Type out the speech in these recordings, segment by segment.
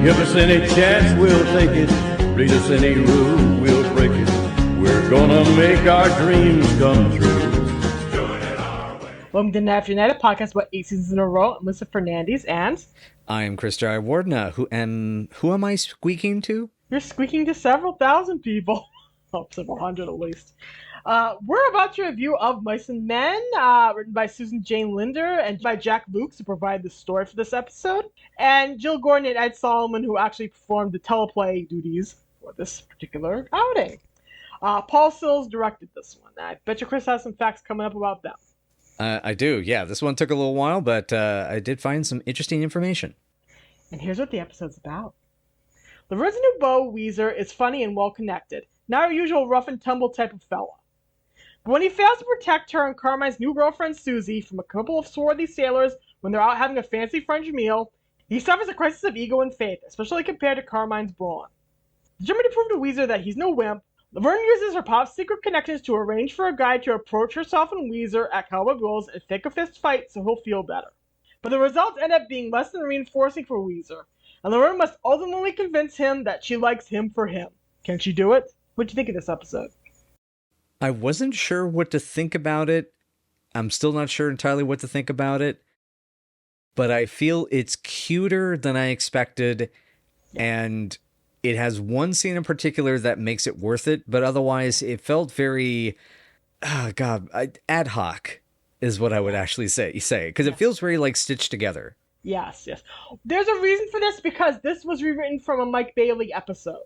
Give us any chance, we'll take it. Read us any rule, we'll break it. We're gonna make our dreams come true. Welcome to the National United podcast about 8 seasons in a row. I'm Lisa Fernandez, and I'm Chris Wardna. Who am I squeaking to? you're squeaking to several thousand people. Oh, several hundred at least. We're about to review Of Mice and Men, written by Susan Jane Linder and by Jack Lukes, who provided the story for this episode, and Jill Gordon and Ed Solomon, who actually performed the teleplay duties for this particular outing. Paul Sills directed this one. I bet you Chris has some facts coming up about them. I do, yeah. This one took a little while, but I did find some interesting information. And here's what the episode's about. Laverne's new beau, Weezer, is funny and well-connected, not our usual rough-and-tumble type of fella. But when he fails to protect her and Carmine's new girlfriend, Suzy, from a couple of swarthy sailors when they're out having a fancy French meal, he suffers a crisis of ego and faith, especially compared to Carmine's brawn. Determined to prove to Weezer that he's no wimp, Laverne uses her pop's secret connections to arrange for a guy to approach herself and Weezer at Cowboy Bill's and fake a fist fight so he'll feel better. But the results end up being less than reinforcing for Weezer, and Laverne must ultimately convince him that she likes him for him. Can she do it? What'd you think of this episode? I wasn't sure what to think about it. I'm still not sure entirely what to think about it. But I feel it's cuter than I expected, and it has one scene in particular that makes it worth it, but otherwise it felt very, ad hoc is what I would actually say, because it feels very like stitched together. Yes. There's a reason for this, because this was rewritten from a Mike Bailey episode.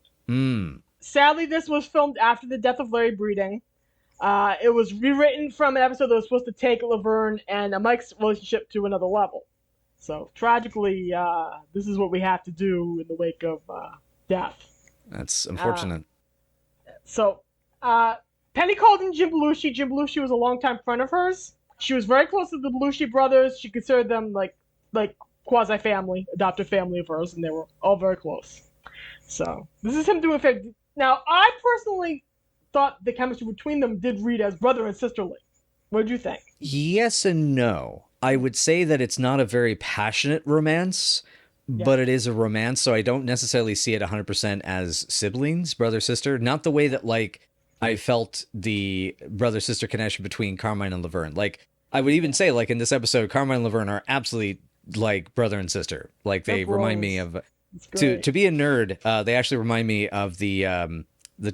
Sadly, this was filmed after the death of Larry Breeding. It was rewritten from an episode that was supposed to take Laverne and Mike's relationship to another level. So, tragically, this is what we have to do in the wake of death. That's unfortunate. Penny called in Jim Belushi. Jim Belushi was a longtime friend of hers. She was very close to the Belushi brothers. She considered them like quasi-family, adopted family of hers, and they were all very close. So, this is him doing a favor. Now, I personally thought the chemistry between them did read as brother and sisterly. What did you think? Yes and no. I would say that it's not a very passionate romance, but it is a romance, so I don't necessarily see it 100% as siblings, brother-sister. Not the way that, I felt the brother-sister connection between Carmine and Laverne. I would even say, in this episode, Carmine and Laverne are absolutely like brother and sister. They remind me of... To be a nerd, they actually remind me of the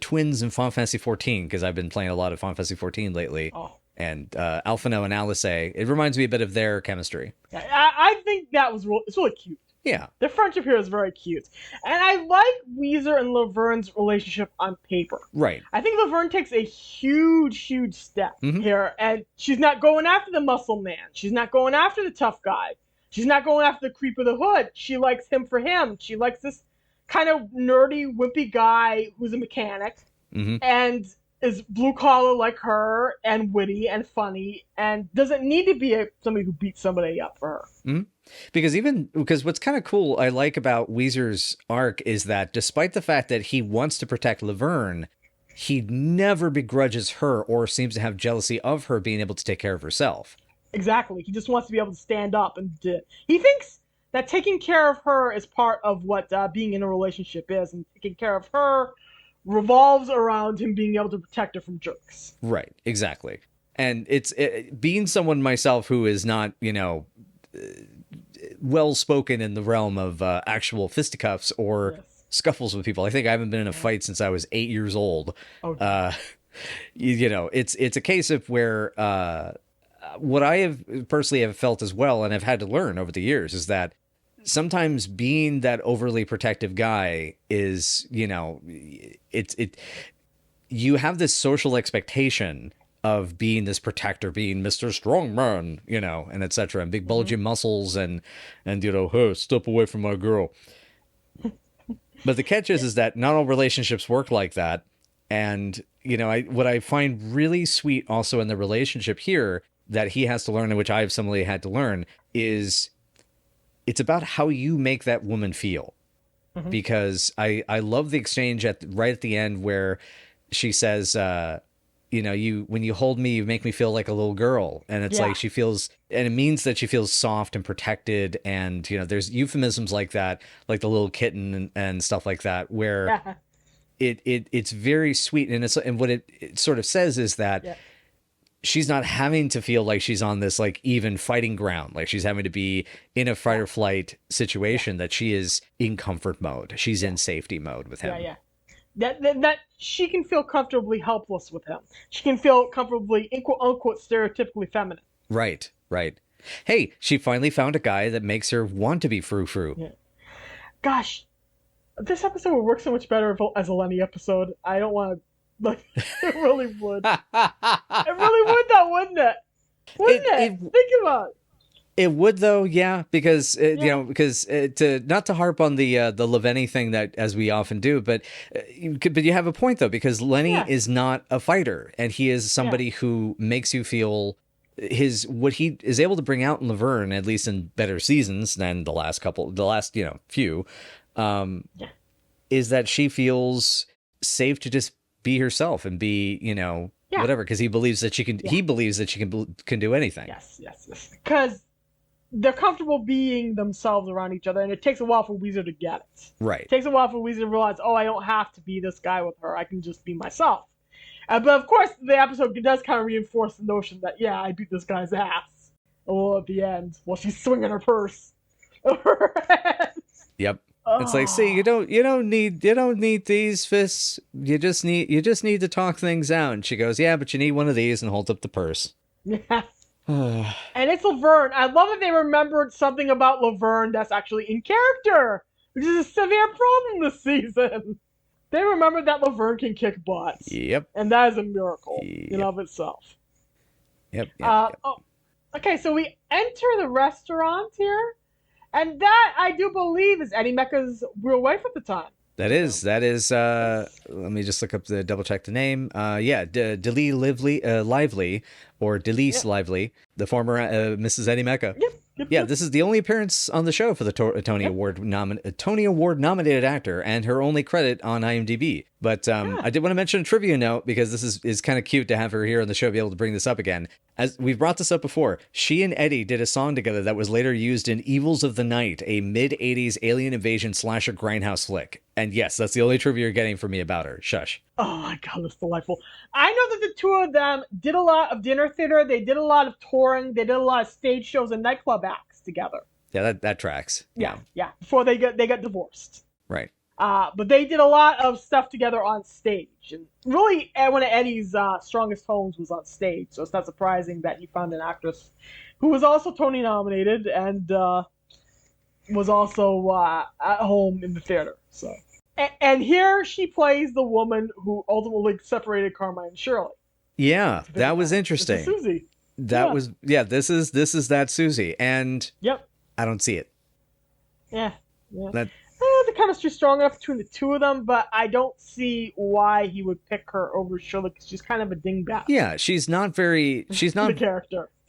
twins in Final Fantasy XIV, because I've been playing a lot of Final Fantasy XIV lately. Oh. And Alphino and Alice, it reminds me a bit of their chemistry. I think it's really cute. Yeah. Their friendship here is very cute. And I like Weezer and Laverne's relationship on paper. Right. I think Laverne takes a huge step here, and she's not going after the muscle man. She's not going after the tough guy. She's not going after the creep of the hood. She likes him for him. She likes this kind of nerdy, wimpy guy who's a mechanic and is blue-collar like her and witty and funny and doesn't need to be somebody who beats somebody up for her. Because what's kind of cool I like about Weezer's arc is that despite the fact that he wants to protect Laverne, he never begrudges her or seems to have jealousy of her being able to take care of herself. Exactly. He just wants to be able to stand up and he thinks that taking care of her is part of what being in a relationship is, and taking care of her revolves around him being able to protect her from jerks. Right, exactly. And being someone myself who is not, well-spoken in the realm of actual fisticuffs or scuffles with people. I think I haven't been in a fight since I was 8 years old. Oh, it's a case of where what I have personally have felt as well, and I've had to learn over the years, is that sometimes being that overly protective guy is, you have this social expectation of being this protector, being Mr. Strongman, and etc. and big bulging muscles and hey, step away from my girl. But the catch is that not all relationships work like that. And, what I find really sweet also in the relationship here that he has to learn, and which I have similarly had to learn, is it's about how you make that woman feel. Because I love the exchange right at the end where she says, when you hold me, you make me feel like a little girl. And it's like she feels, and it means that she feels soft and protected. And, there's euphemisms like that, like the little kitten and stuff like that, where it's very sweet. And what it sort of says is that she's not having to feel like she's on this like even fighting ground. Like she's having to be in a fight or flight situation, that she is in comfort mode. She's in safety mode with him. That she can feel comfortably helpless with him. She can feel comfortably, quote unquote, stereotypically feminine. Right. Hey, she finally found a guy that makes her want to be frou-frou. Yeah. Gosh, this episode would work so much better as a Lenny episode. I don't want to, like, it really would. It really would, though, wouldn't it? Wouldn't it? Think about it. It would, though, yeah, because not to harp on the Laverne thing, that as we often do, but you have a point, though, because Lenny is not a fighter, and he is somebody who makes you feel what he is able to bring out in Laverne, at least in better seasons than the last few, is that she feels safe to just be herself and be whatever, because he believes that she can. He believes that she can do anything. Yes, because they're comfortable being themselves around each other, and it takes a while for Weezer to get it. Right. It takes a while for Weezer to realize, I don't have to be this guy with her. I can just be myself. But of course, the episode does kind of reinforce the notion that, I beat this guy's ass. At the end, while she's swinging her purse over her head. Yep. It's like, see, you don't need these fists. You just need to talk things out. And she goes, yeah, but you need one of these, and holds up the purse. Yeah. And it's Laverne. I love that they remembered something about Laverne that's actually in character, which is a severe problem this season. They remembered that Laverne can kick butts. Yep. And that is a miracle in of itself. Yep. Okay, so we enter the restaurant here, and that, I do believe, is Eddie Mecca's real wife at the time. That is, let me just look up double check the name. DeLyse Lively, or DeLyse Lively, the former Mrs. Eddie Mecca. Yep. This is the only appearance on the show for the Tony Award nominated actor, and her only credit on IMDb. But I did want to mention a trivia note, because this is kind of cute to have her here on the show, be able to bring this up again. As we've brought this up before, she and Eddie did a song together that was later used in Evils of the Night, a mid-'80s alien invasion slasher grindhouse flick. And yes, that's the only trivia you're getting from me about her. Shush. Oh my God, that's delightful. I know that the two of them did a lot of dinner theater. They did a lot of touring. They did a lot of stage shows and nightclub acts together. Yeah, that tracks. Yeah. Before they got divorced. Right. But they did a lot of stuff together on stage. And really, one of Eddie's strongest tones was on stage. So it's not surprising that he found an actress who was also Tony nominated and was also at home in the theater. So, and here she plays the woman who ultimately separated Carmine and Shirley. Yeah, that was interesting. Suzy. This is that Suzy, and I don't see it. Yeah. The chemistry's strong enough between the two of them, but I don't see why he would pick her over Shirley, because she's kind of a dingbat. Yeah, she's not the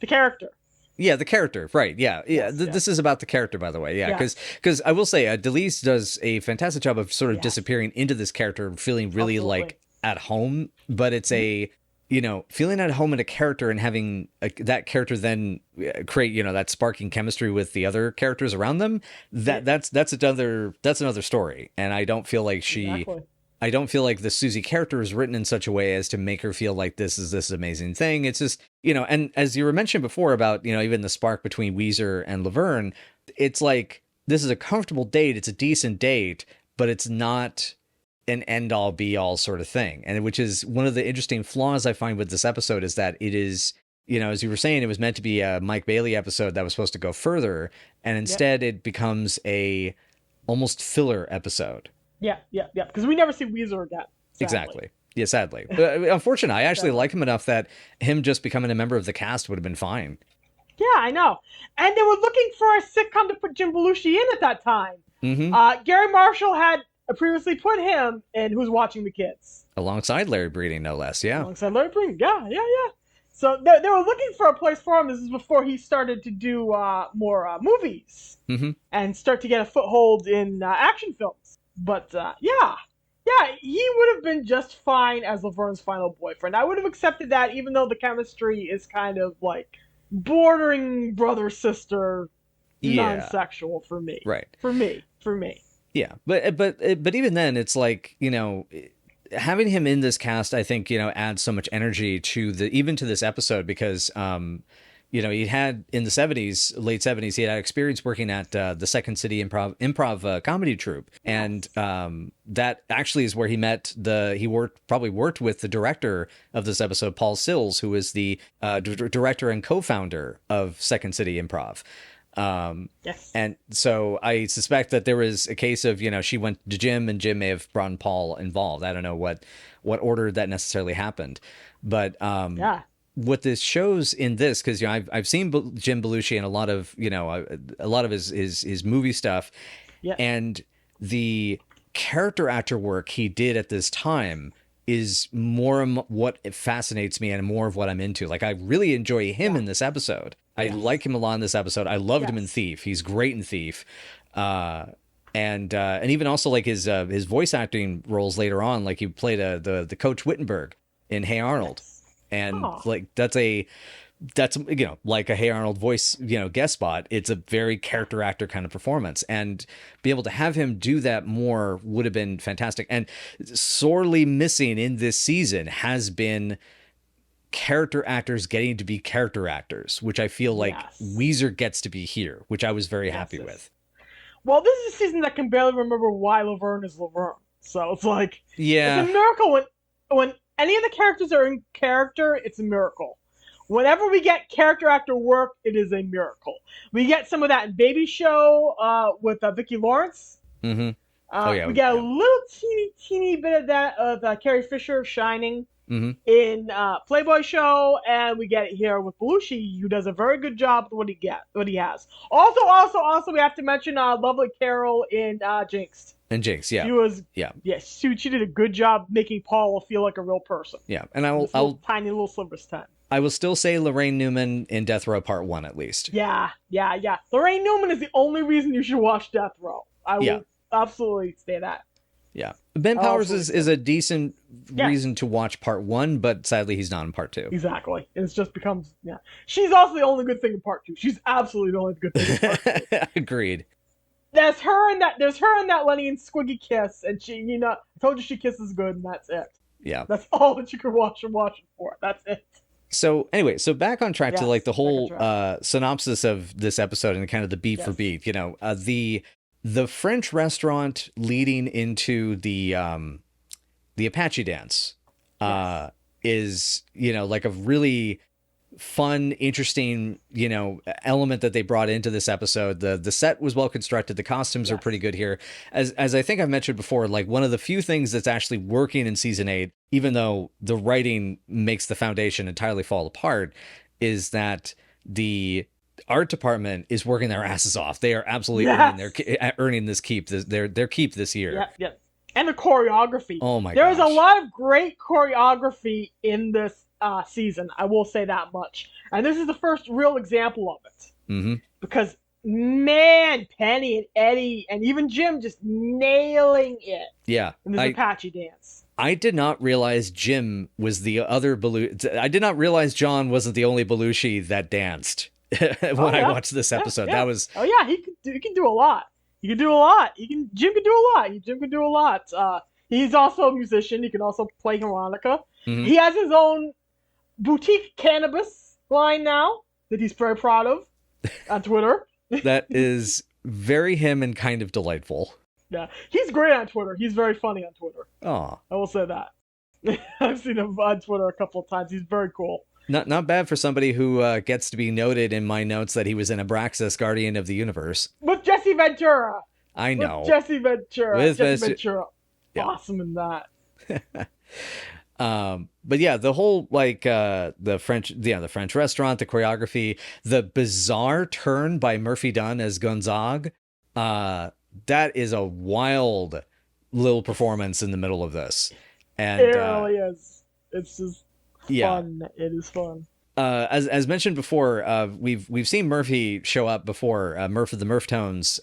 character. Yeah, the character, right? Yeah. This is about the character, by the way. Yeah, because I will say, DeLyse does a fantastic job of sort of disappearing into this character and feeling really like at home. But it's feeling at home in a character and having that character then create that sparking chemistry with the other characters around them. That's another story. And I don't feel like I don't feel like the Suzy character is written in such a way as to make her feel like this is this amazing thing. It's just, and as you were mentioning before about, even the spark between Weezer and Laverne, it's like, this is a comfortable date. It's a decent date, but it's not an end all be all sort of thing. And which is one of the interesting flaws I find with this episode, is that it is, as you were saying, it was meant to be a Mike Bailey episode that was supposed to go further. And instead it becomes a almost filler episode. Yeah. Because we never see Weezer again. Sadly. Exactly. Yeah, sadly. But unfortunately, I actually like him enough that him just becoming a member of the cast would have been fine. Yeah, I know. And they were looking for a sitcom to put Jim Belushi in at that time. Mm-hmm. Gary Marshall had previously put him in Who's Watching the Kids. Alongside Larry Breeding, no less, yeah. Alongside Larry Breeding, yeah. So they were looking for a place for him. This is before he started to do more movies and start to get a foothold in action films. But Yeah, he would have been just fine as Laverne's final boyfriend. I would have accepted that, even though the chemistry is kind of like bordering brother sister, Yeah. non-sexual for me. Right. For me. Yeah. But even then, it's like, having him in this cast, I think, adds so much energy to even to this episode, because he had in the late 70s, he had experience working at the Second City improv comedy troupe. And that actually is where he met probably worked with the director of this episode, Paul Sills, who is the director and co-founder of Second City Improv. Yes. And so I suspect that there was a case of, she went to Jim, and Jim may have brought Paul involved. I don't know what order that necessarily happened, but what this shows in this, because I've seen Jim Belushi in a lot of his movie stuff, and the character actor work he did at this time is more what fascinates me and more of what I'm into. Like, I really enjoy him in this episode. I like him a lot in this episode. I loved him in Thief. He's great in Thief. And even also like his voice acting roles later on, like he played the Coach Wittenberg in Hey Arnold. And like that's like a Hey Arnold voice, guest spot. It's a very character actor kind of performance, and be able to have him do that more would have been fantastic. And sorely missing in this season has been character actors getting to be character actors, which I feel like Weezer gets to be here, which I was very happy with. Well, this is a season that can barely remember why Laverne is Laverne. So it's like, it's a miracle when any of the characters are in character, it's a miracle. Whenever we get character actor work, it is a miracle. We get some of that in Baby Show with Vicki Lawrence. Mm-hmm. We get a little teeny bit of that of Carrie Fisher Shining in Playboy Show, and we get it here with Belushi, who does a very good job with what he has. Also, we have to mention Lovely Carol in Jinxed. And Jinx, she was, she did a good job making Paula feel like a real person. Yeah, and I'll tiny little Silver's 10. I will still say Lorraine Newman in Death Row Part 1 at least. Yeah. Lorraine Newman is the only reason you should watch Death Row. I will absolutely say that. Yeah. Ben Powers is a decent reason to watch Part 1, but sadly he's not in Part 2. Exactly. It's just becomes, She's also the only good thing in Part 2. She's absolutely the only good thing in Part 2. Agreed. There's her and that Lenny and Squiggy kiss, and she, I told you she kisses good, and that's it. Yeah. That's all that you can watch it for. That's it. So anyway, back on track to like the whole synopsis of this episode and kind of the beat for beat, the French restaurant leading into the Apache dance is, like a really fun, interesting, element that they brought into this episode. The set was well constructed. The costumes are pretty good here. As I think I've mentioned before, like one of the few things that's actually working in season 8, even though the writing makes the foundation entirely fall apart, is that the art department is working their asses off. They are absolutely earning this keep, their keep this year. Yeah. And the choreography. Oh my god. There is a lot of great choreography in this season. I will say that much. And this is the first real example of it. Mm-hmm. Because, man, Penny and Eddie and even Jim just nailing it. Yeah. In this Apache dance. I did not realize Jim was the other Belushi. I did not realize John wasn't the only Belushi that danced when I watched this episode. That was... Oh, yeah. He can do a lot. Jim can do a lot. He's also a musician. He can also play harmonica. Mm-hmm. He has his own boutique cannabis line now that he's very proud of on Twitter. That is very him and kind of delightful. Yeah, he's great on Twitter. He's very funny on Twitter. Oh, I will say that. I've seen him on Twitter a couple of times. He's very cool. Not bad for somebody who gets to be noted in my notes that he was in Abraxas, Guardian of the Universe. With Jesse Ventura. I know. With Jesse Ventura. Ventura. Yeah. Awesome in that. But yeah, the whole the French restaurant, the choreography, the bizarre turn by Murphy Dunn as Gonzague, that is a wild little performance in the middle of this. And it really is. It's just fun. It is fun. As mentioned before, we've seen Murphy show up before, Murph of the Murphtones,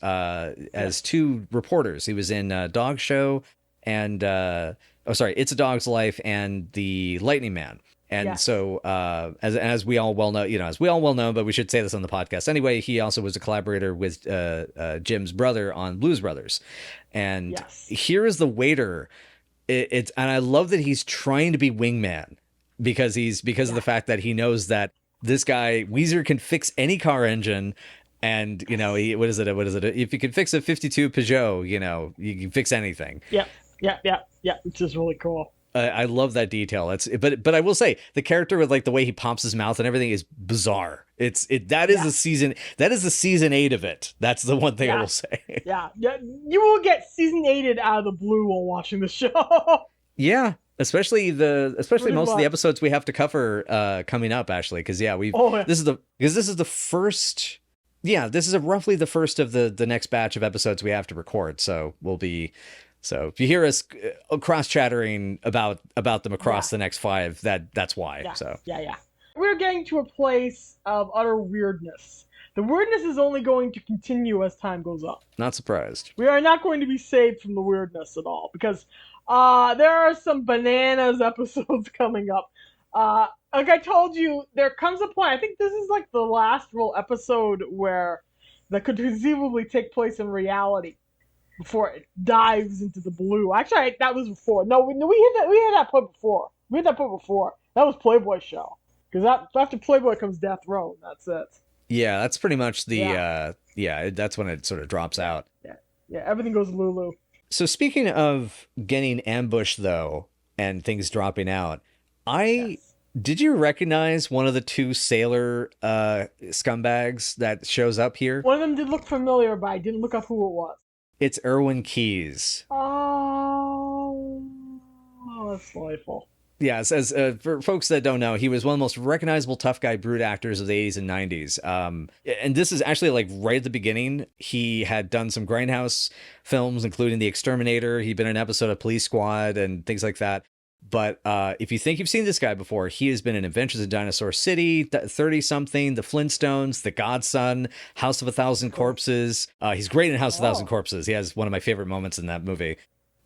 as two reporters. He was in Dog Show and It's a Dog's Life and The Lightning Man. And Yes. so, as we all well know, but we should say this on the podcast anyway, he also was a collaborator with Jim's brother on Blues Brothers. And Yes. here is the waiter. And I love that he's trying to be wingman because of the fact that he knows that this guy Weezer can fix any car engine. And, what is it? If you can fix a 52 Peugeot, you can fix anything. Yeah, which is really cool. I love that detail. But I will say the character with like the way he pops his mouth and everything is bizarre. That is the season 8 of it. That's the one thing I will say. Yeah. You will get season 8 out of the blue while watching the show. Yeah. Especially most much. of the episodes we have to cover coming up, actually, because this is the first. Yeah, this is roughly the first of the next batch of episodes we have to record. So so if you hear us cross chattering about them across the next 5, that's why. Yeah. So Yeah. We're getting to a place of utter weirdness. The weirdness is only going to continue as time goes on. Not surprised. We are not going to be saved from the weirdness at all because there are some bananas episodes coming up. Like I told you, there comes a point. I think this is like the last real episode that could conceivably take place in reality before it dives into the blue. Actually, that was before. No, we had that point before. That was Playboy's show. Because after Playboy comes Death Row. That's it. Yeah, that's pretty much that's when it sort of drops out. Yeah, everything goes Lulu. So speaking of getting ambushed, though, and things dropping out, did you recognize one of the 2 sailor scumbags that shows up here? One of them did look familiar, but I didn't look up who it was. It's Erwin Keyes. Oh, that's delightful. Yes, as for folks that don't know, he was one of the most recognizable tough guy brute actors of the 80s and 90s. And this is actually like right at the beginning. He had done some Grindhouse films, including The Exterminator. He'd been in an episode of Police Squad and things like that. But if you think you've seen this guy before, he has been in Adventures in Dinosaur City, 30-something, The Flintstones, The Godson, House of a Thousand Corpses. He's great in House of a Thousand Corpses. He has one of my favorite moments in that movie.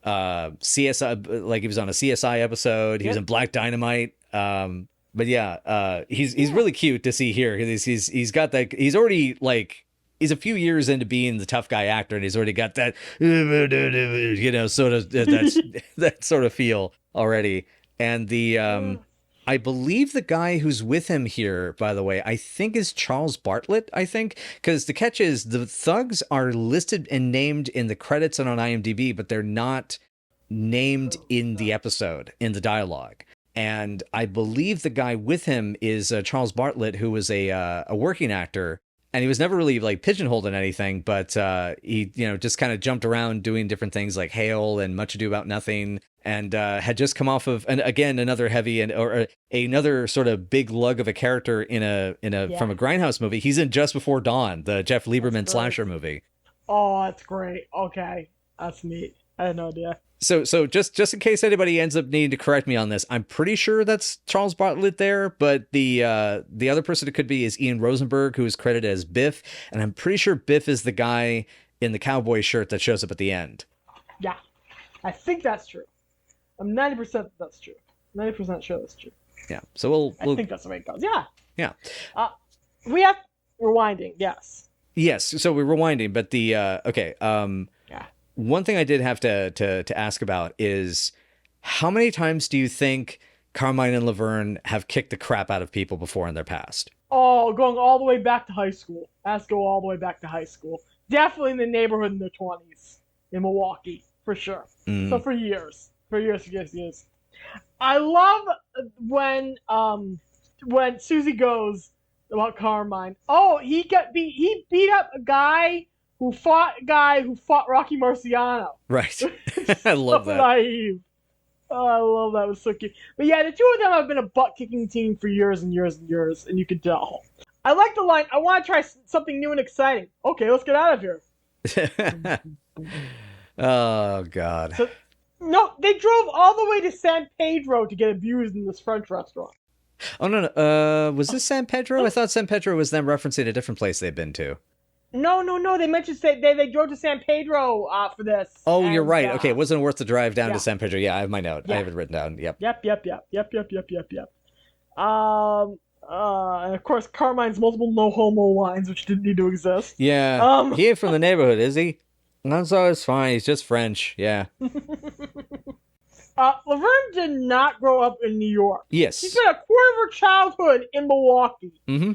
CSI, like he was on a CSI episode. He was in Black Dynamite. But yeah, he's really cute to see here. He's got that. He's already like he's a few years into being the tough guy actor, and he's already got that sort of that sort of feel already. And the I believe the guy who's with him here, by the way, I think is Charles Bartlett, I think. Because the catch is the thugs are listed and named in the credits and on IMDb, but they're not named in the episode, in the dialogue. And I believe the guy with him is Charles Bartlett, who was a working actor. And he was never really like pigeonholed in anything, but he, just kind of jumped around doing different things like Hail and Much Ado About Nothing, and had just come off of, and again, another heavy or another sort of big lug of a character from a Grindhouse movie. He's in Just Before Dawn, the Jeff Lieberman slasher movie. Oh, that's great. Okay, that's neat. I had no idea. So just in case anybody ends up needing to correct me on this, I'm pretty sure that's Charles Bartlett there, but the other person it could be is Ian Rosenberg, who is credited as Biff, and I'm pretty sure Biff is the guy in the cowboy shirt that shows up at the end. Yeah, I think that's true. I'm 90% that's true. 90% sure that's true. Yeah, so I think that's the way it goes. Yeah. Yeah. We have rewinding. Yes. Yes. So we're rewinding, but yeah. One thing I did have to ask about is how many times do you think Carmine and Laverne have kicked the crap out of people before in their past? Oh, going all the way back to high school. Let's go all the way back to high school. Definitely in the neighborhood in their 20s in Milwaukee, for sure. So for years. I love when Suzy goes about Carmine. Oh, he beat up a guy who fought Rocky Marciano. Right. I love that. Naive. Oh, I love that. It was so cute. But yeah, the two of them have been a butt-kicking team for years and years and years, and you can tell. I like the line, I want to try something new and exciting. Okay, let's get out of here. Oh, God. So, no, they drove all the way to San Pedro to get abused in this French restaurant. Oh, no. Was this San Pedro? I thought San Pedro was them referencing a different place they've been to. No. They mentioned they drove to San Pedro for this. Oh, you're and, right. Okay, it wasn't worth the drive down yeah. to San Pedro. Yeah, I have my note. I Yeah. have it written down. Yep. Yep. And of course, Carmine's multiple no homo lines, which didn't need to exist. Yeah. He ain't from the neighborhood, is he? That's always fine. He's just French. Yeah. Laverne did not grow up in New York. Yes. She spent a quarter of her childhood in Milwaukee. Mm-hmm.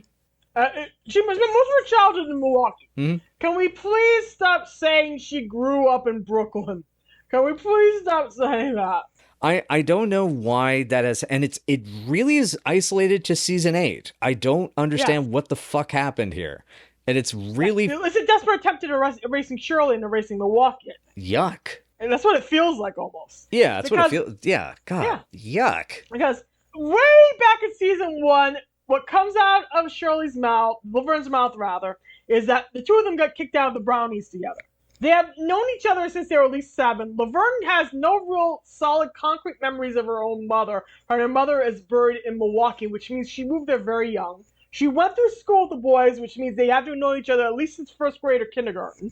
She spent most of her childhood in Milwaukee. Mm-hmm. Can we please stop saying she grew up in Brooklyn? Can we please stop saying that? I don't know why that is, and it really is isolated to season 8. I don't understand what the fuck happened here, and it's really it's a desperate attempt at erasing Shirley and erasing Milwaukee. Yuck. And that's what it feels like almost. Yeah, that's what it feels. Yeah, God, yuck. Because way back in season 1, what comes out of Shirley's mouth, Laverne's mouth rather, is that the two of them got kicked out of the Brownies together. They have known each other since they were at least 7. Laverne has no real solid concrete memories of her own mother. Her mother is buried in Milwaukee, which means she moved there very young. She went through school with the boys, which means they have to know each other at least since first grade or kindergarten.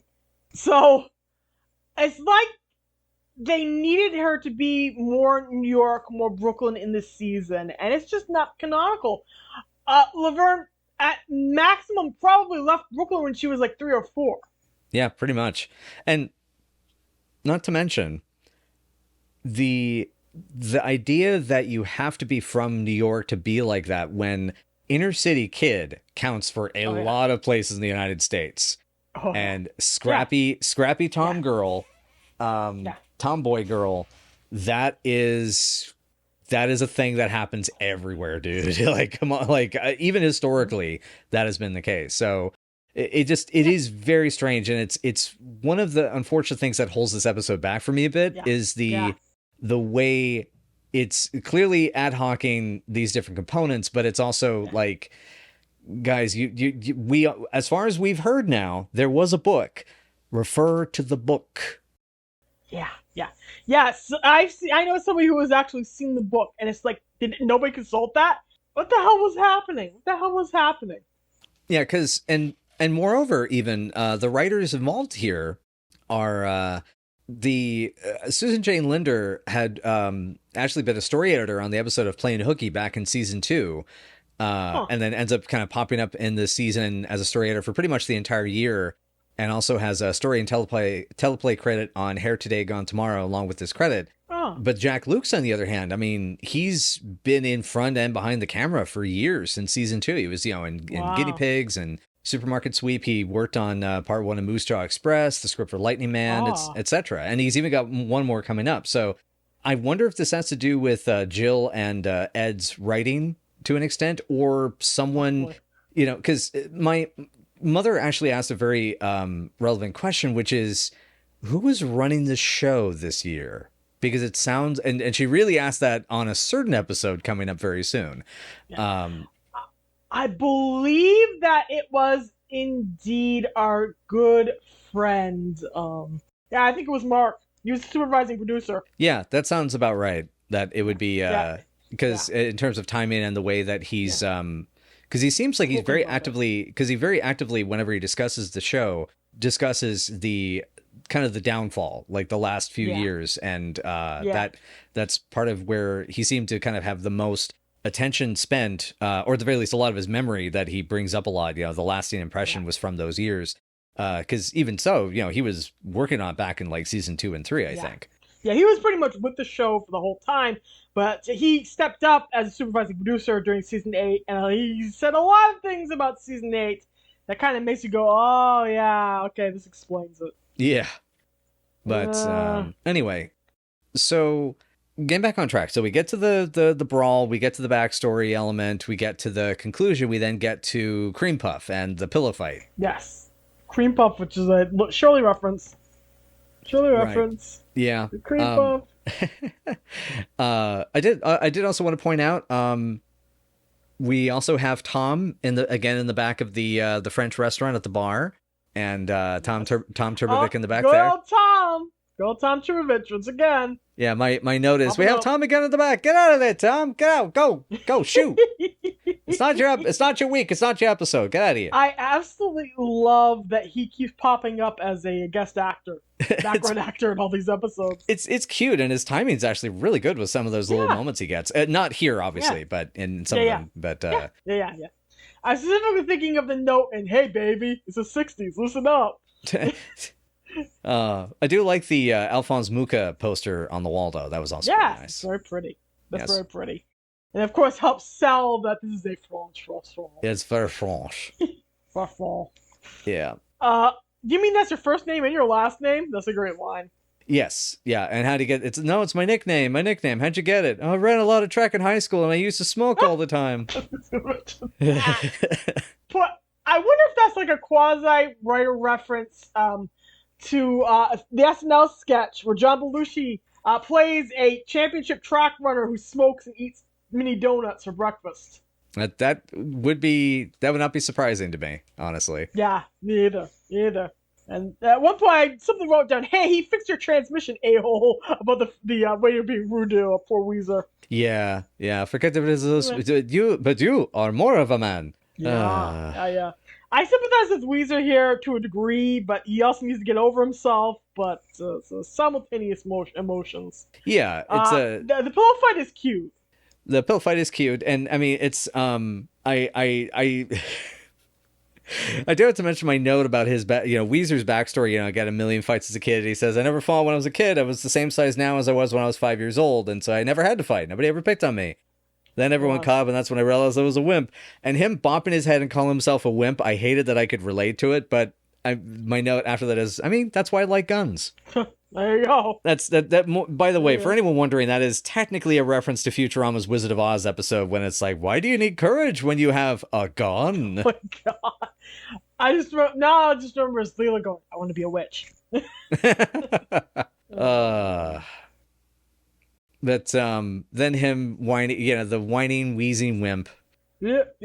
So it's like they needed her to be more New York, more Brooklyn in this season, and it's just not canonical. Laverne, at maximum, probably left Brooklyn when she was like 3 or 4. Yeah, pretty much. And not to mention the idea that you have to be from New York to be like that when inner city kid counts for a lot of places in the United States. And scrappy Tom girl, tomboy girl, that is a thing that happens everywhere, dude. Like, come on, like even historically that has been the case. So it is very strange, and it's one of the unfortunate things that holds this episode back for me a bit is the way it's clearly ad hocing these different components, but it's also like, guys, we as far as we've heard now, there was a book. Refer to the book. Yeah. So I know somebody who has actually seen the book, and it's like, did nobody consult that? What the hell was happening? Yeah, because and moreover, even the writers involved here are the Susan Jane Linder had actually been a story editor on the episode of Playing Hooky back in season 2, and then ends up kind of popping up in this season as a story editor for pretty much the entire year, and also has a story and teleplay credit on Hair Today, Gone Tomorrow, along with this credit. But Jack Lukes, on the other hand, I mean, he's been in front and behind the camera for years. In season 2, he was, in Guinea Pigs and Supermarket Sweep. He worked on part 1 of Moose Jaw Express, the script for Lightning Man, etc. And he's even got one more coming up. So I wonder if this has to do with Jill and Ed's writing to an extent, or someone, because my mother actually asked a very relevant question, which is, who was running the show this year? Because it sounds, and she really asked that on a certain episode coming up very soon. I believe that it was indeed our good friend. I think it was Mark. He was the supervising producer. Yeah, that sounds about right. That it would be because in terms of timing and the way that he's because he seems like he's very actively, whenever he discusses the show, discusses the kind of the downfall, like the last few years, and that's part of where he seemed to kind of have the most attention spent, or at the very least a lot of his memory that he brings up a lot, the lasting impression was from those years, because even so, he was working on it back in like season 2 and 3, I think. Yeah, he was pretty much with the show for the whole time, but he stepped up as a supervising producer during season 8, and he said a lot of things about season 8 that kind of makes you go, oh yeah, okay, this explains it. Yeah. But anyway, so getting back on track. So we get to the brawl, we get to the backstory element, we get to the conclusion, we then get to Cream Puff and the pillow fight. Yes. Cream Puff, which is a Shirley reference. Yeah. Cream Puff. I did also want to point out, we also have Tom in the back of the French restaurant at the bar, and Tom Turbovich in the back there. Good old Tom Turbovich once again. Yeah, my note is we have Tom again in the back. Get out of there, Tom. Get out. Go shoot. It's not your week. It's not your episode. Get out of here. I absolutely love that he keeps popping up as a guest actor, background actor in all these episodes. It's cute, and his timing's actually really good with some of those little moments he gets. Not here, obviously, but in some of them. But yeah. I'm specifically thinking of the note, and hey, baby, it's the 60s. Listen up. I do like the Alphonse Mucha poster on the wall, though. That was also really nice. It's very pretty. That's very pretty. And of course, helps sell that this is a French restaurant. It's very French. French. Yeah. You mean that's your first name and your last name? That's a great line. Yes. Yeah. And how'd you get it's my nickname. My nickname. How'd you get it? Oh, I ran a lot of track in high school and I used to smoke all the time. But I wonder if that's like a quasi writer reference to the SNL sketch where John Belushi plays a championship track runner who smokes and eats mini donuts for breakfast. That would not be surprising to me, honestly. Yeah, me either. And at one point, something wrote down, "Hey, he fixed your transmission, a-hole," about the way you're being rude to poor Weezer. Yeah. Forget that it is but you are more of a man. Yeah. I sympathize with Weezer here to a degree, but he also needs to get over himself. But simultaneous emotions. Yeah, it's the pillow fight is cute. The pillow fight is cute, and I mean it's I do have to mention my note about his Weezer's backstory. I got a million fights as a kid. He says, I never fought when I was a kid. I was the same size now as I was when I was 5 years old, and so I never had to fight. Nobody ever picked on me. Then everyone caught up, and that's when I realized I was a wimp. And him bopping his head and calling himself a wimp, I hated that I could relate to it, but my note after that is, that's why I like guns. There you go. By the way, for anyone wondering, that is technically a reference to Futurama's Wizard of Oz episode when it's like, why do you need courage when you have a gun? Oh my God. I just remember as Leela going, I want to be a witch. But then him whining, the whining, wheezing wimp. Yep.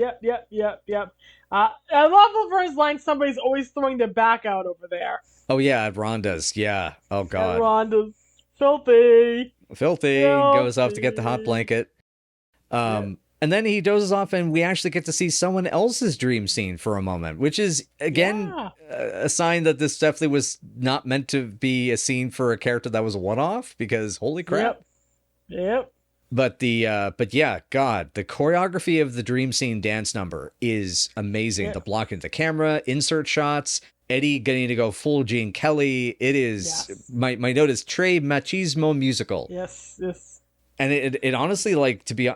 I love Laverne's line, somebody's always throwing their back out over there. Oh yeah, at Rhonda's. Yeah. Oh God. At Rhonda's. Filthy. Goes off to get the hot blanket. And then he dozes off and we actually get to see someone else's dream scene for a moment, which is, again, a sign that this definitely was not meant to be a scene for a character that was a one-off, because holy crap. Yep. But yeah, God, the choreography of the dream scene dance number is amazing. Yep. The blocking the camera, insert shots, Eddie getting to go full Gene Kelly. It is, my note is Trey Machismo musical. Yes. And it honestly,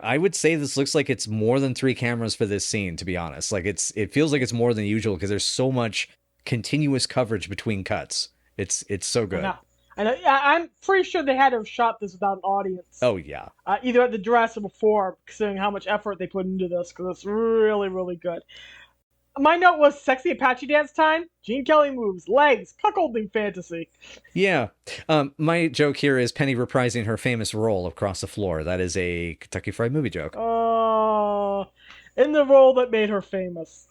I would say this looks like it's more than 3 cameras for this scene, to be honest. Like it feels like it's more than usual because there's so much continuous coverage between cuts. It's so good. Yeah. And I'm pretty sure they had to have shot this without an audience. Oh, yeah. Either at the dress or before, considering how much effort they put into this, because it's really, really good. My note was sexy Apache dance time. Gene Kelly moves, legs, cuckolding fantasy. Yeah. My joke here is Penny reprising her famous role across the floor. That is a Kentucky Fried Movie joke. In the role that made her famous.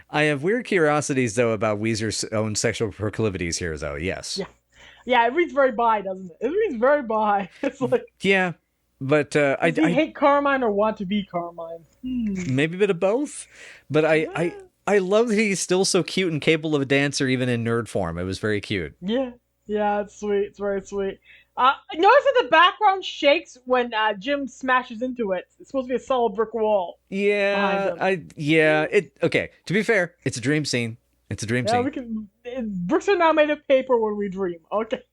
I have weird curiosities, though, about Weezer's own sexual proclivities here, though. Yes. Yeah, it reads very bi, doesn't it? It reads very bi. It's like... Yeah. But I hate Carmine or want to be Carmine? Maybe a bit of both. But I love that he's still so cute and capable of a dancer, even in nerd form. It was very cute. Yeah, it's sweet. It's very sweet. Notice that the background shakes when Jim smashes into it. It's supposed to be a solid brick wall. Yeah, okay. To be fair, it's a dream scene. Bricks are not made of paper when we dream. Okay.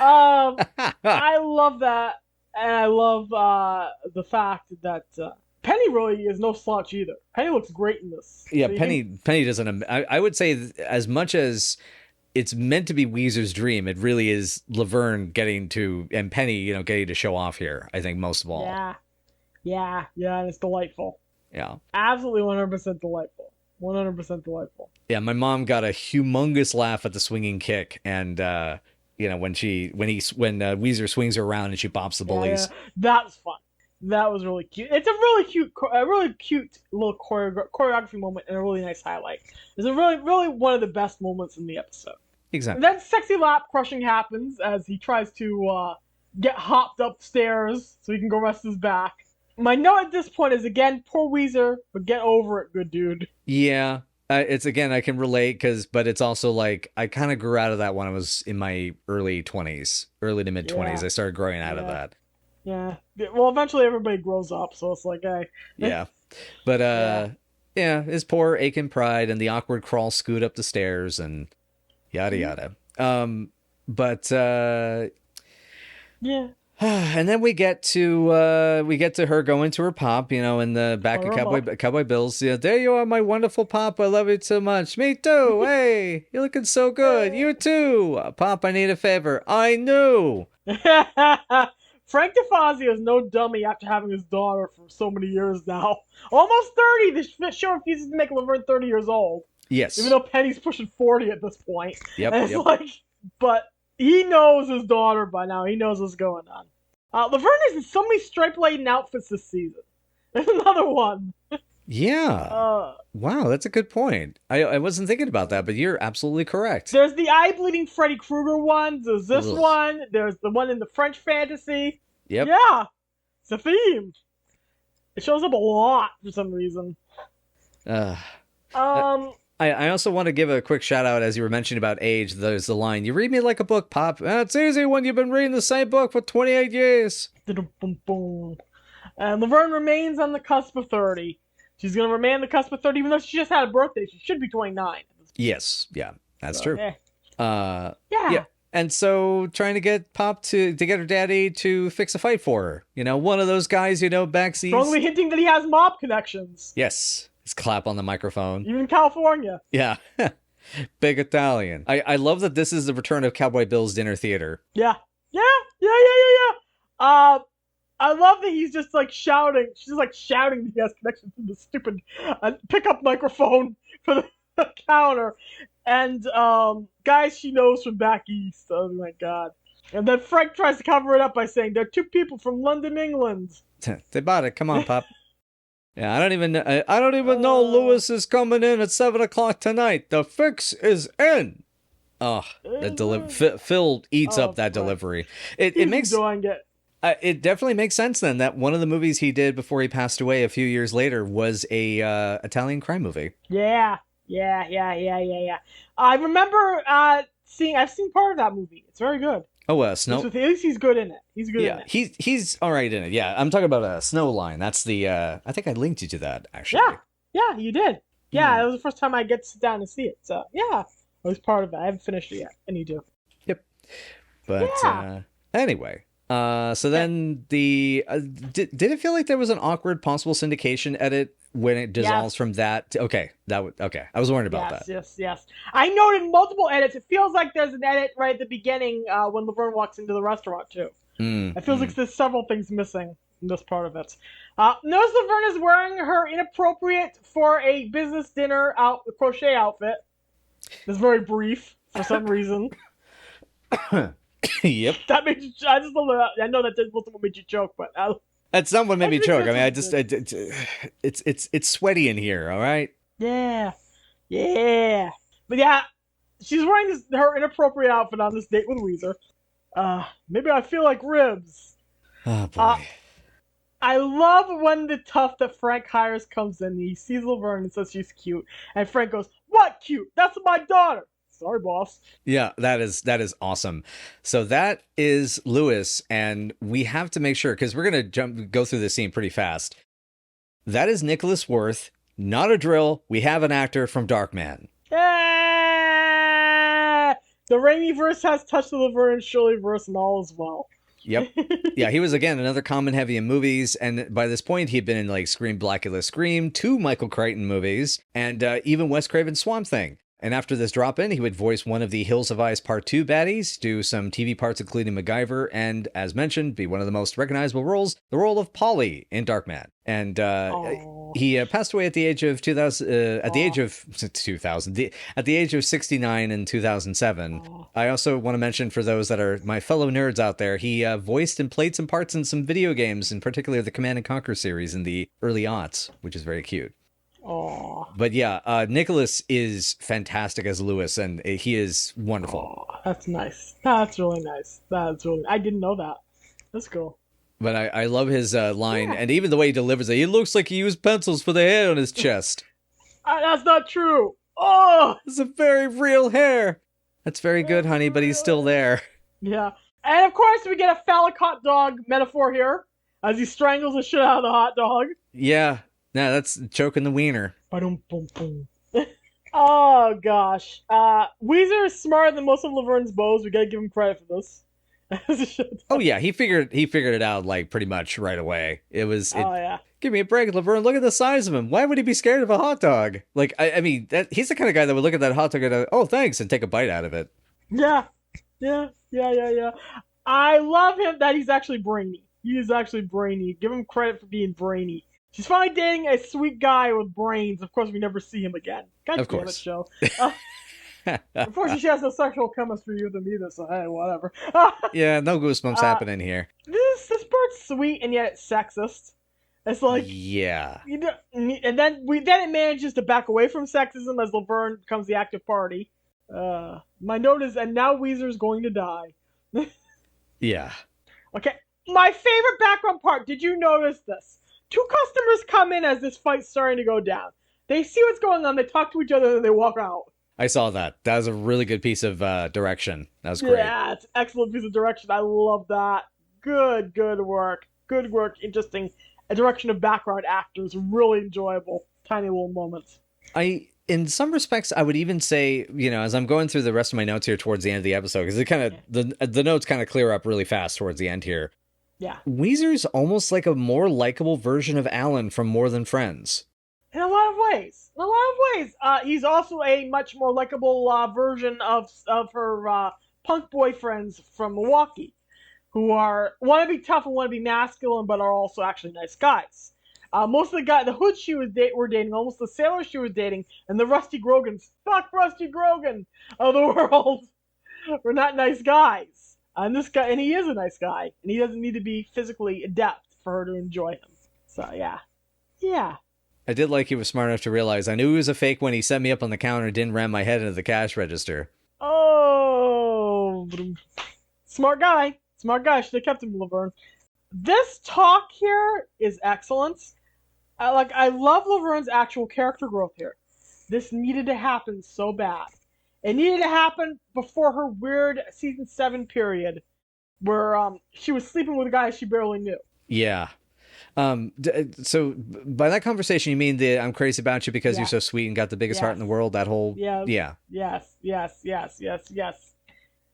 I love that. And I love the fact that Penny really is no slouch either. Penny looks great in this. Yeah, so Penny doesn't. I would say as much as it's meant to be Weezer's dream, it really is Laverne and Penny, getting to show off here. I think most of all. Yeah, and it's delightful. Yeah, absolutely 100% delightful. 100% delightful. Yeah, my mom got a humongous laugh at the swinging kick, and when Weezer swings her around and she bops the bullies. Yeah. That was fun. That was really cute. It's a really cute little choreography moment and a really nice highlight. It's a really one of the best moments in the episode. Exactly. And then sexy lap crushing happens as he tries to get hopped upstairs so he can go rest his back. My note at this point is, again, poor Weezer, but get over it, good dude. Yeah. It's again, I can relate but it's also like I kind of grew out of that when I was in my early to mid 20s. Yeah. I started growing out of Yeah. that. Yeah. Well, eventually everybody grows up, so it's like, hey. Yeah. But yeah, his poor aching pride and the awkward crawl scoot up the stairs and yada yada. But Yeah. and then we get to her going to her pop, in the back of Cowboy Bill's. Yeah, there you are, my wonderful pop. I love you so much. Me too. Hey, you're looking so good. You too, Pop. I need a favor. I knew. Frank DeFazio is no dummy after having his daughter for so many years now. Almost 30. This show refuses to make Laverne 30 years old. Yes. Even though Penny's pushing 40 at this point. Yep. And it's like, but he knows his daughter by now. He knows what's going on. Laverne is in so many stripe-laden outfits this season. There's another one. Yeah. Wow, that's a good point. I wasn't thinking about that, but you're absolutely correct. There's the eye-bleeding Freddy Krueger one. There's this one. There's the one in the French Fantasy. Yep. Yeah. It's a theme. It shows up a lot for some reason. I also want to give a quick shout out, as you were mentioning about age. There's the line, "You read me like a book, Pop. It's easy when you've been reading the same book for 28 years. And Laverne remains on the cusp of 30. She's going to remain on the cusp of 30, even though she just had a birthday. She should be 29. Yes, yeah, that's true. Yeah. And so trying to get Pop to get her daddy to fix a fight for her. One of those guys, backseat. Strongly hinting that he has mob connections. Yes. His clap on the microphone. Even in California. Yeah. Big Italian. I love that this is the return of Cowboy Bill's dinner theater. Yeah. I love that he's just like shouting. She's just like shouting that he has connections to the stupid pickup microphone for the counter. And guys she knows from back east. Oh my god. And then Frank tries to cover it up by saying, "They're two people from London, England." They bought it. Come on, Pop. Yeah, I don't even know Lewis is coming in at 7:00 tonight. The fix is in. Oh, that Phil eats up that delivery. It makes enjoying it. It definitely makes sense then that one of the movies he did before he passed away a few years later was a Italian crime movie. Yeah. I remember I've seen part of that movie. It's very good. Oh, Snow. At least he's good in it. He's good in it. He's all right in it. Yeah, I'm talking about Snow Line. That's the. I think I linked you to that actually. Yeah, you did. Yeah, it was the first time I get to sit down and see it. So yeah, I was part of it. I haven't finished it yet, and you do. Yep. But anyway, so then the did it feel like there was an awkward possible syndication edit when it dissolves from that? Okay, I was worried about that. Yes. I noted multiple edits. It feels like there's an edit right at the beginning when Laverne walks into the restaurant too. It feels like there's several things missing in this part of it. Notice Laverne is wearing her inappropriate for a business dinner crochet outfit. It's very brief for some reason. Yep. That made you. I just love that. I know that wasn't what made you joke, but that's not what made me choke. I mean, it's sweaty in here. All right. Yeah. But yeah, she's wearing her inappropriate outfit on this date with Weezer. Maybe I feel like ribs. Oh boy. I love when the tough that Frank hires comes in. He sees Laverne and says she's cute, and Frank goes, "What cute? That's my daughter." Sorry, boss. Yeah, that is awesome. So that is Lewis, and we have to make sure, because we're gonna go through this scene pretty fast. That is Nicholas Worth, not a drill. We have an actor from Darkman. Yeah! The Raimi verse has touched the Laverne and Shirley verse and all as well. Yep. Yeah, he was, again, another common heavy in movies, and by this point, he'd been in, like, Scream, Blackula Scream, 2 Michael Crichton movies, and even Wes Craven's Swamp Thing. And after this drop-in, he would voice one of the Hills of Ice Part 2 baddies, do some TV parts including MacGyver, and, as mentioned, be one of the most recognizable roles, the role of Polly in Darkman. And he passed away at the age of 69 in 2007. I also want to mention, for those that are my fellow nerds out there, he voiced and played some parts in some video games, in particular the Command & Conquer series in the early aughts, which is very cute. But yeah, Nicholas is fantastic as Lewis, and he is wonderful. That's nice. That's really nice. I didn't know that. That's cool. But I love his line, Yeah. and even the way he delivers it. He looks like he used pencils for the hair on his chest. That's not true. Oh! It's a very real hair. That's very good, honey, but he's still there. Yeah. And of course, we get a phallic hot dog metaphor here as he strangles the shit out of the hot dog. Yeah. Nah, that's choking the wiener. Ba-dum-bum-bum. Oh, gosh. Weezer is smarter than most of Laverne's bows. We gotta give him credit for this. Oh yeah, he figured it out like pretty much right away. Oh, yeah. Give me a break, Laverne. Look at the size of him. Why would he be scared of a hot dog? Like, I mean, he's the kind of guy that would look at that hot dog and go, oh, thanks, and take a bite out of it. Yeah. I love him that he's actually brainy. He is actually brainy. Give him credit for being brainy. She's finally dating a sweet guy with brains. Of course, we never see him again. God Of damn it, course. show. Unfortunately, she has no sexual chemistry with him either, so hey, whatever. Yeah, no goosebumps happening here. This part's sweet and yet it's sexist. It's like, Yeah. you know, and then it manages to back away from sexism as Laverne becomes the active party. My note is, and now Weezer's going to die. Yeah. Okay, my favorite background part. Did you notice this? Two customers come in as this fight's starting to go down. They see what's going on. They talk to each other, and they walk out. I saw that. That was a really good piece of direction. That was great. Yeah, it's an excellent piece of direction. I love that. Good work. Good work. Interesting. A direction of background actors. Really enjoyable. Tiny little moments. In some respects, I would even say, as I'm going through the rest of my notes here towards the end of the episode, because it kind of the notes kind of clear up really fast towards the end here. Yeah. Weezer's almost like a more likable version of Alan from More Than Friends. In a lot of ways. He's also a much more likable version of her punk boyfriends from Milwaukee, who want to be tough and want to be masculine, but are also actually nice guys. Most of the hood she were dating, almost the sailor she was dating, and the Rusty Grogans, fuck Rusty Grogan of the world, were not nice guys. And this guy, and he is a nice guy, and he doesn't need to be physically adept for her to enjoy him. So yeah. I did like he was smart enough to realize I knew he was a fake when he set me up on the counter and didn't ram my head into the cash register. Oh, smart guy. Should have kept him, Laverne. This talk here is excellent. I love Laverne's actual character growth here. This needed to happen so bad. It needed to happen before her weird season 7 period, where she was sleeping with a guy she barely knew. Yeah. So by that conversation, you mean the I'm crazy about you because you're so sweet and got the biggest heart in the world? That whole Yes.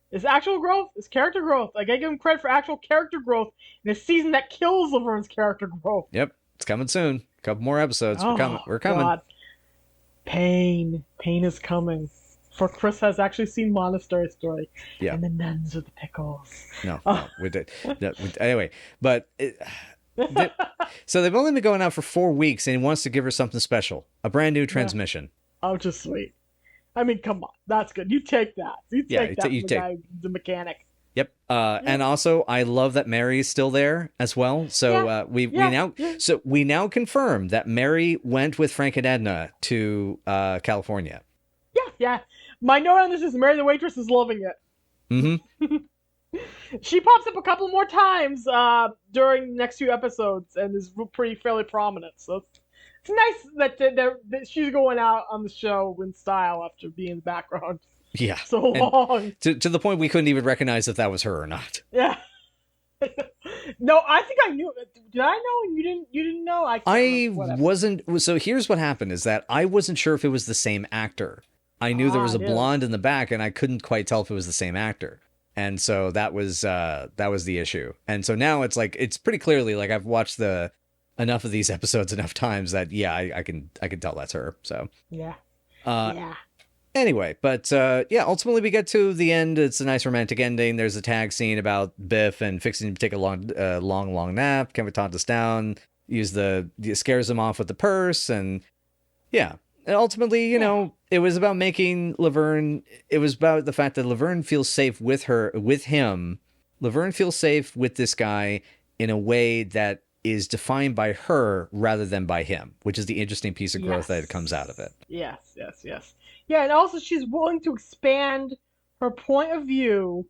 It's actual growth. It's character growth. Like, I give him credit for actual character growth in a season that kills Laverne's character growth. Yep, it's coming soon. A couple more episodes. We're coming. God. Pain is coming. For Chris has actually seen Monastery Story. Yeah. And the nuns with the pickles. No, we did. Anyway, but. So they've only been going out for 4 weeks, and he wants to give her something special, a brand new transmission. Oh, just sweet. I mean, come on, that's good. You take that. You take that. Guy, the mechanic. Yep. And also, I love that Mary's still there as well. So we now confirm that Mary went with Frank and Edna to California. Yeah. My note on this is Mary the waitress is loving it. Mm-hmm. She pops up a couple more times during the next few episodes and is fairly prominent. So it's nice that she's going out on the show in style after being in the background. Yeah. So long. To the point we couldn't even recognize if that was her or not. Yeah. No, I think I knew. Did I know and you didn't know? I wasn't. So here's what happened is that I wasn't sure if it was the same actor. I knew there was a blonde in the back and I couldn't quite tell if it was the same actor. And so that was the issue. And so now it's like, it's pretty clearly like I've watched enough of these episodes enough times that, I can tell that's her. So, yeah. Anyway, but ultimately we get to the end. It's a nice romantic ending. There's a tag scene about Biff and fixing to take a long nap. Kevin taunts us down, scares him off with the purse. And yeah. And ultimately, it was about making Laverne. It was about the fact that Laverne feels safe with him. Laverne feels safe with this guy in a way that is defined by her rather than by him, which is the interesting piece of growth that comes out of it. Yes. Yeah, and also she's willing to expand her point of view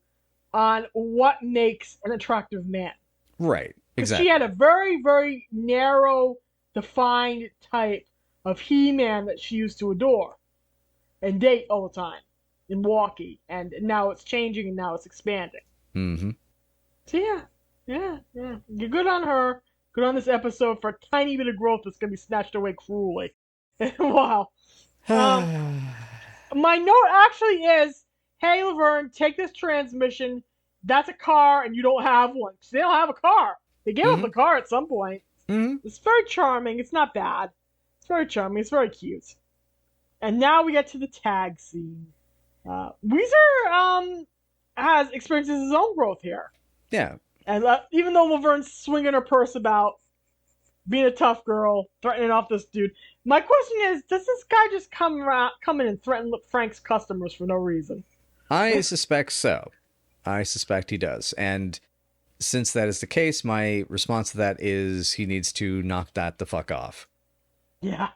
on what makes an attractive man. Right. Because Exactly. she had a very, very narrow, defined type of He-Man that she used to adore and date all the time in Milwaukee. And now it's changing and now it's expanding. Mm-hmm. So yeah. You're good on her. Good on this episode for a tiny bit of growth that's going to be snatched away cruelly. Wow. My note actually is, hey, Laverne, take this transmission. That's a car, and you don't have one. They don't have a car. They gave up the car at some point. Mm-hmm. It's very charming. It's not bad. It's very charming. It's very cute. And now we get to the tag scene. Weezer has experiences his own growth here. Yeah. And even though Laverne's swinging her purse about, being a tough girl, threatening off this dude, my question is, does this guy just come in and threaten Frank's customers for no reason? I suspect so. I suspect he does. And since that is the case, my response to that is he needs to knock that the fuck off. Yeah.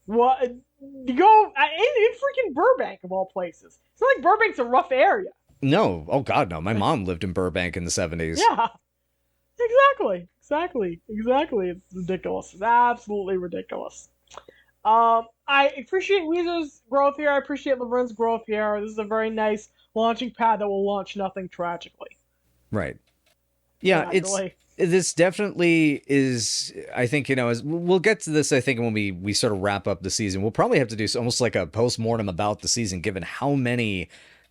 Well, you go in freaking Burbank, of all places. It's not like Burbank's a rough area. No. Oh, God, no. My mom lived in Burbank in the 70s. Yeah. Exactly. It's ridiculous. It's absolutely ridiculous. I appreciate Weezer's growth here. I appreciate Laverne's growth here. This is a very nice launching pad that will launch nothing tragically. Right. Yeah, this definitely is, I think, as we'll get to this, I think, when we sort of wrap up the season. We'll probably have to do almost like a post-mortem about the season, given how many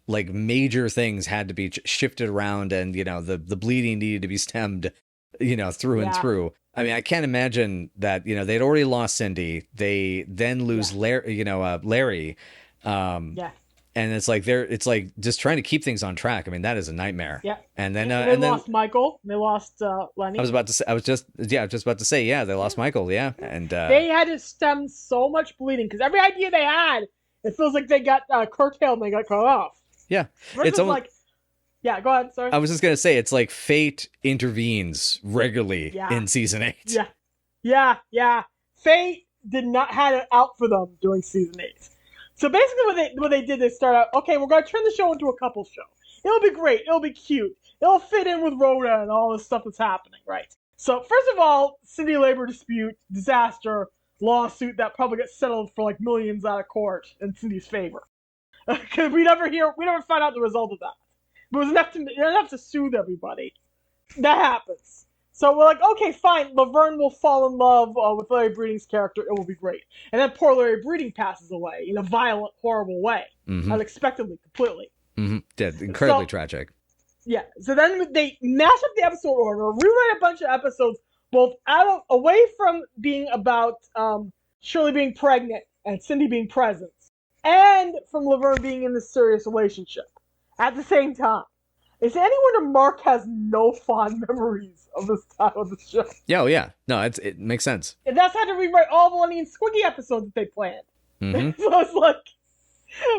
like major things had to be shifted around and, the bleeding needed to be stemmed, through and through. I mean, I can't imagine that, they'd already lost Cindy. They then lose Larry. And it's like just trying to keep things on track. I mean, that is a nightmare. Yeah. And then they lost Michael. They lost Lenny. I was just about to say, they lost Michael. Yeah. And they had to stem so much bleeding because every idea they had, it feels like they got curtailed and they got cut off. Yeah. It's almost like, yeah, go ahead. Sorry. I was just going to say, it's like fate intervenes regularly in season 8. Yeah. Fate did not have it out for them during season 8. So basically what they did, they start out, okay, we're going to turn the show into a couple show. It'll be great. It'll be cute. It'll fit in with Rhoda and all this stuff that's happening, right? So first of all, Cindy labor dispute, disaster, lawsuit that probably gets settled for like millions out of court in Cindy's favor. Because we never find out the result of that. But it was enough to soothe everybody. That happens. So we're like, okay, fine. Laverne will fall in love with Larry Breeding's character. It will be great. And then poor Larry Breeding passes away in a violent, horrible way. Unexpectedly, completely. Yeah, incredibly tragic. Yeah. So then they mash up the episode order, rewrite a bunch of episodes, both away from being about Shirley being pregnant and Cindy being present, and from Laverne being in this serious relationship at the same time. Is there any wonder Mark has no fond memories of this time of the show? Yeah, yeah. No, it makes sense. And that's how to rewrite all the Lenny and Squiggy episodes that they planned. So it's like,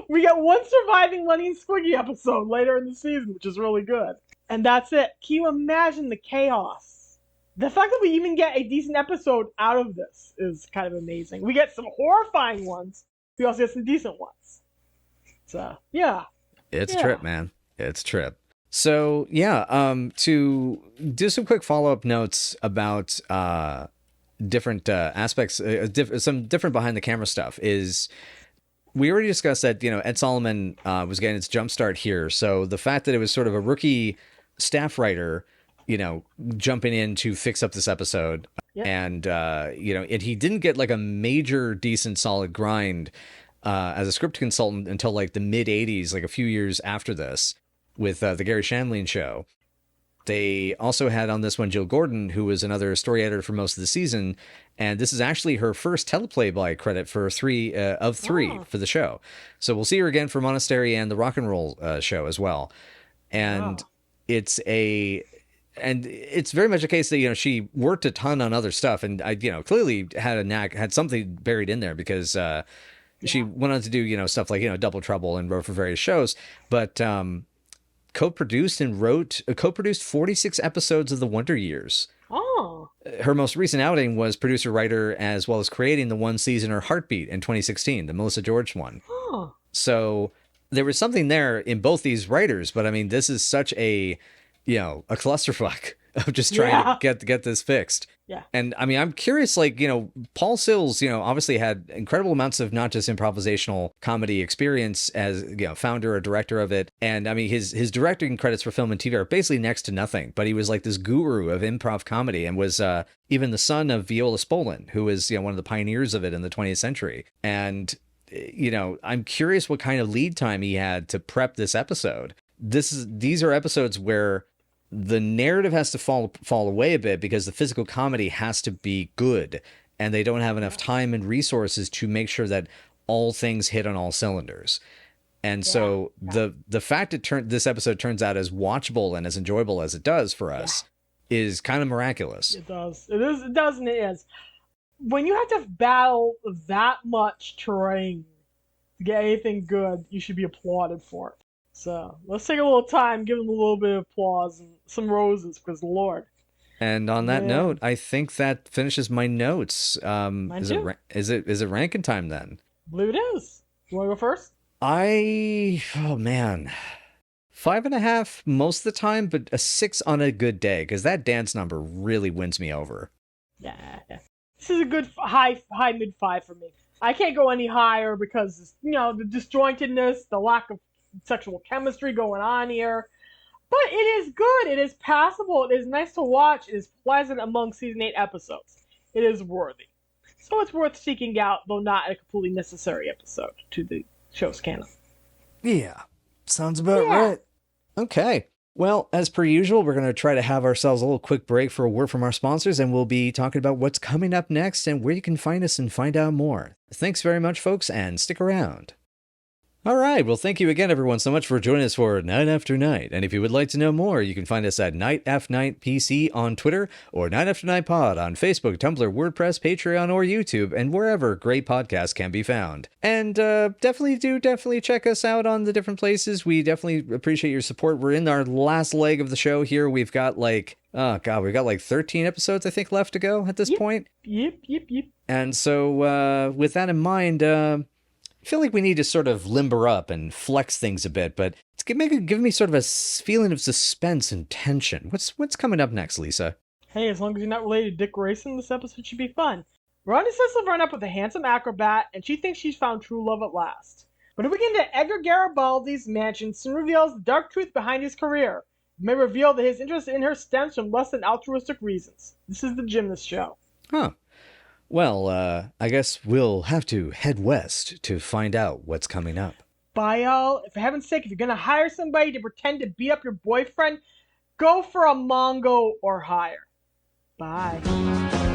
we get one surviving Lenny and Squiggy episode later in the season, which is really good. And that's it. Can you imagine the chaos? The fact that we even get a decent episode out of this is kind of amazing. We get some horrifying ones. We also get some decent ones. So, yeah. It's trip, man. It's trip. So, to do some quick follow-up notes about different aspects, some different behind-the-camera stuff is we already discussed that, Ed Solomon was getting its jumpstart here. So the fact that it was sort of a rookie staff writer, jumping in to fix up this episode and, he didn't get like a major, decent, solid grind as a script consultant until like the mid-'80s, like a few years after this, with the Gary Shandling show. They also had on this one Jill Gordon, who was another story editor for most of the season, and this is actually her first teleplay credit for 3 of 3 for the show. So we'll see her again for Monastery and the Rock and Roll show as well. And it's very much a case that she worked a ton on other stuff, and I clearly had something buried in there because she went on to do stuff like Double Trouble and wrote for various shows, but co-produced 46 episodes of The Wonder Years. Her most recent outing was producer-writer, as well as creating the one seasoner Heartbeat in 2016, the Melissa George one. So there was something there in both these writers, but I mean, this is such a clusterfuck of just trying Yeah. to get this fixed. Yeah. And I mean, I'm curious, like, Paul Sills, obviously had incredible amounts of not just improvisational comedy experience as, founder or director of it. And I mean, his directing credits for film and TV are basically next to nothing, but he was like this guru of improv comedy and was even the son of Viola Spolin, who was, one of the pioneers of it in the 20th century. And, I'm curious what kind of lead time he had to prep this episode. These are episodes where the narrative has to fall away a bit because the physical comedy has to be good, and they don't have enough time and resources to make sure that all things hit on all cylinders. And so the fact this episode turns out as watchable and as enjoyable as it does for us is kind of miraculous. It does. It is. It does, and it is. When you have to battle that much terrain to get anything good, you should be applauded for it. So let's take a little time, give them a little bit of applause and some roses, because Lord. And on that note, I think that finishes my notes. Mine too. Is it ranking time then? I believe it is. You want to go first? Oh man, 5.5 most of the time, but a 6 on a good day, because that dance number really wins me over. Yeah. This is a good high mid 5 for me. I can't go any higher because, the disjointedness, the lack of sexual chemistry going on here. But it is good. It is passable. It is nice to watch. It is pleasant among season 8 episodes. It is worthy. So it's worth seeking out, though not a completely necessary episode to the show's canon. Yeah, sounds about right. Okay. Well, as per usual, we're going to try to have ourselves a little quick break for a word from our sponsors, and we'll be talking about what's coming up next and where you can find us and find out more. Thanks very much, folks, and stick around. All right. Well, thank you again, everyone, so much for joining us for Night After Night. And if you would like to know more, you can find us at Night After Night PC on Twitter or Night After Night Pod on Facebook, Tumblr, WordPress, Patreon, or YouTube, and wherever great podcasts can be found. And definitely check us out on the different places. We definitely appreciate your support. We're in our last leg of the show here. We've got we've got 13 episodes, I think, left to go at this point. Yep. And so with that in mind, I feel like we need to sort of limber up and flex things a bit, but it's giving me sort of a feeling of suspense and tension. What's coming up next, Lisa? Hey, as long as you're not related to Dick Grayson, this episode should be fun. Ronnie sets Laverne up with a handsome acrobat, and she thinks she's found true love at last. When we get into Edgar Garibaldi's mansion, soon reveals the dark truth behind his career. It may reveal that his interest in her stems from less than altruistic reasons. This is the Gymnast Show. Huh. Well, I guess we'll have to head west to find out what's coming up. Bye, y'all. For heaven's sake, if you're gonna hire somebody to pretend to beat up your boyfriend, go for a Mongo or higher. Bye.